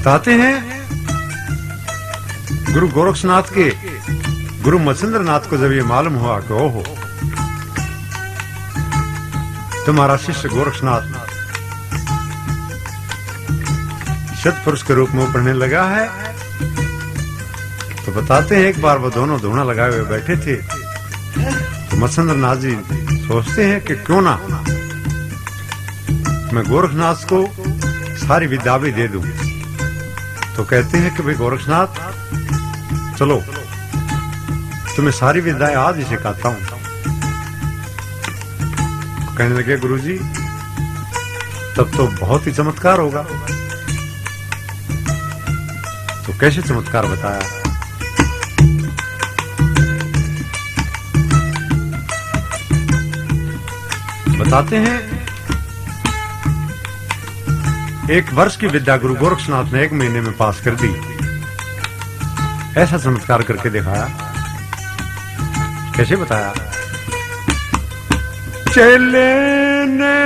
बताते हैं गुरु गोरक्षनाथ के गुरु मत्स्येंद्र नाथ को जब ये मालूम हुआ कि ओहो तुम्हारा शिष्य गोरक्षनाथ सत्पुरुष के रूप में उभरने लगा है, तो बताते हैं एक बार वो दोनों धूना लगाए हुए बैठे थे, तो मत्स्येंद्र नाथ जी सोचते हैं कि क्यों ना मैं गोरखनाथ को सारी विद्या भी दे दूं। तो कहते हैं कि भाई गोरखनाथ चलो तुम्हें सारी विद्याएं आज ही सिखाता हूं। कहने लगे गुरुजी तब तो बहुत ही चमत्कार होगा। तो कैसे चमत्कार बताया? बताते हैं एक वर्ष की विद्या गुरु गोरक्षनाथ ने 1 महीने में पास कर दी। ऐसा चमत्कार करके दिखाया। कैसे बताया? चले ने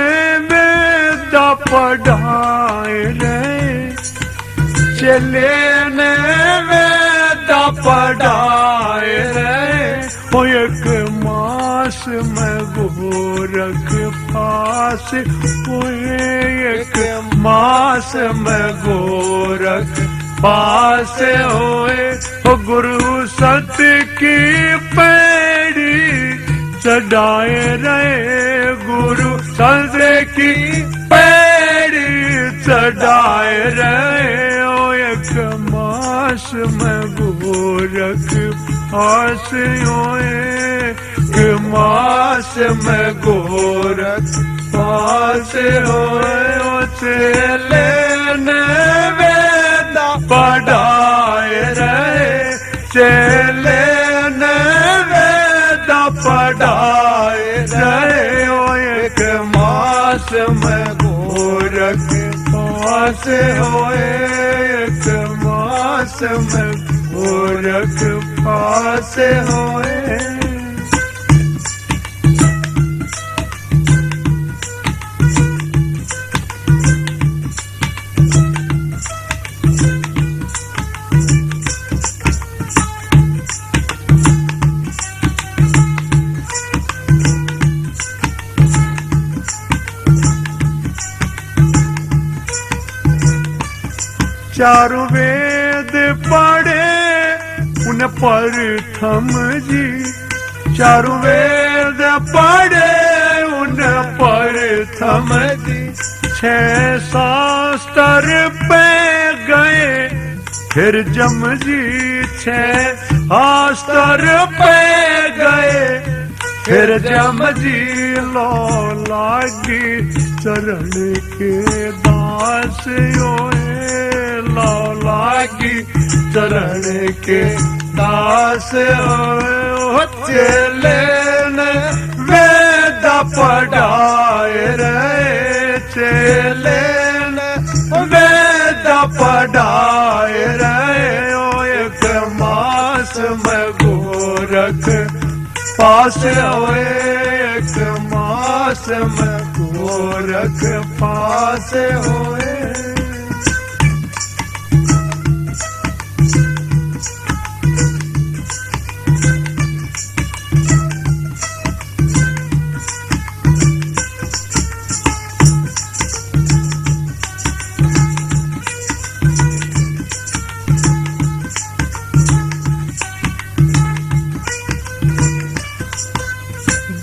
वेदा पढ़ाए रे, चले ने वेदा पढ़ाए रे, ओ 1 मास में गोरख पास, ओ 1 मास में गोरख पास होए, ओ गुरु सत की पैड़ी चढ़ाए रहे, गुरु सत की पैड़ी चढ़ाए रहे, ओ 1 मास में गोरख पास होए, 1 मास में गोरख पास होए, ओ चले ने वेदा पढ़ाए रहे, चले ने वेदा पढ़ाए रहे, ओ 1 मास में गोरख पास होए, 1 मास में गोरख पास होए। चारों वेद पढ़े उन प्रथम जी, चारों वेद पढ़े उन प्रथम जी, 6 शास्त्र पे गए फिर जम जी, 6 शास्त्र पे गए फिर जम जी, लो लागी चरण के दास होए, लो लागी चरण के दास होए, चले ने वेदा पढ़ाए रहे, चले ने वेदा पढ़ाए रहे, ओ 1 मास में गोरख पास होए, 1 मास में गोरख पास होए।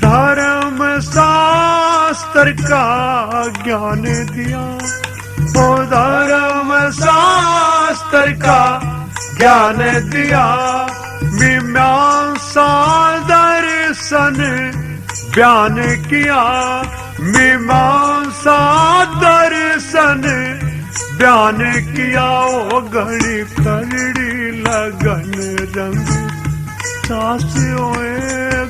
धर्म शास्त्र का ज्ञान दिया, ओ धर्म शास्त्र का ज्ञान दिया, मीमांसा दर्शन बयान किया, मीमांसा दर्शन बयान किया, ओ घड़ी खड़ी लगन रंग सास होए,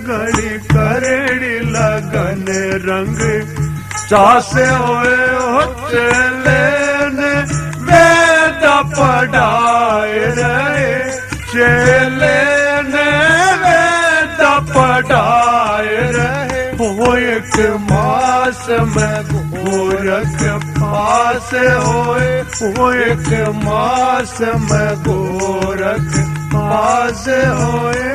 घड़ी करड़ी लगन रंग सास होए, ओ चले ने वेदा पढ़ाए रहे, चले ने वेदा पढ़ाए रहे, हो एक मास में गोरख पास होए, हो एक मास में गोरख पास होए।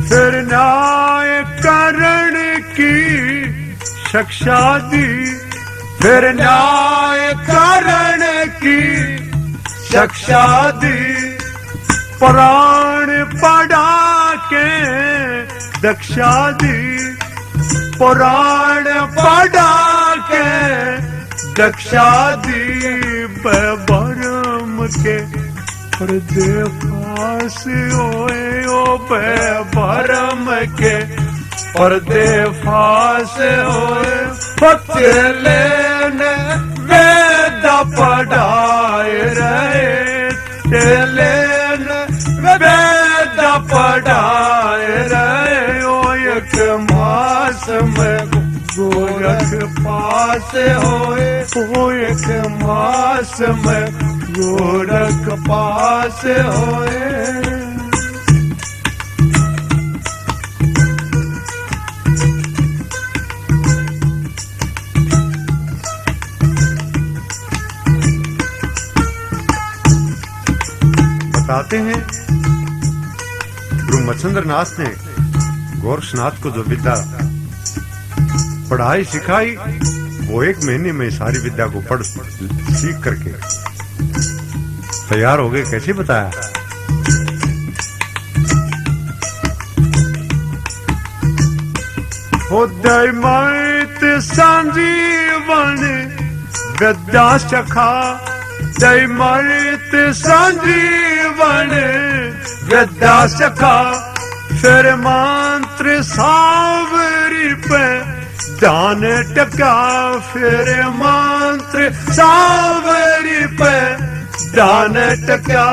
फिर न्याय करण की शिक्षा दी, फिर न्याय करण की शिक्षा दी, प्राण पड़ा के दक्षा दी, पुराण पढ़ा के दक्षा दी। बरम के पर्दे फास होए, ओ भरम के पर्दे फास होए, पतले ने वेद पढ़ाए रहे, तेले ने वेद पढ़ाए रहे। ओ एक मास में गोरख पास होए, ओ एक मास में गोरख पास होए। बताते हैं गुरु मच्छिंद्र नाथ ने गोरक्षनाथ को जो विद्या पढ़ाई सिखाई, वो 1 महीने में सारी विद्या को पढ़ सीख करके तैयार हो गए। कैसे बताया? हो दैमत संजीवन विद्या सखा, दैमत संजीवन विद्या सखा, फिर मंत्र सावरी पे दान टका, फिर मंत्र सावरी पे दान टका।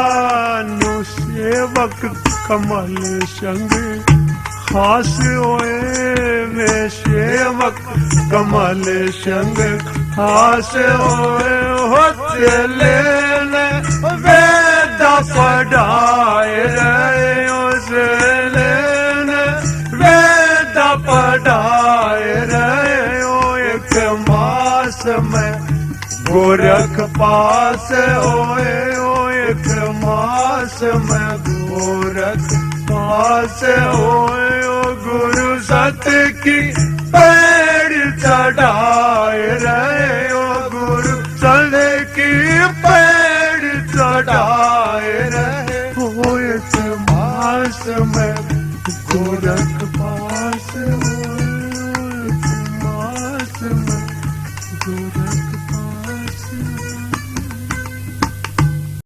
नु सेवक कमल संग खास होए, वे सेवक कमल संग खास होए। होते लेने वेद पढ़ाए रहे, उस लेने वेद पढ़ाए रहे। ओ एक मास में गोरख पास होए, ओ एक मास में गोरख पास होए। ओ गुरु सत की पैड़ चढ़ाए रहे, ओ गुरु सत की पैड़ चढ़ाए रहे। ओ एक मास में गोरख पास होए, ओ एक मास में गोरख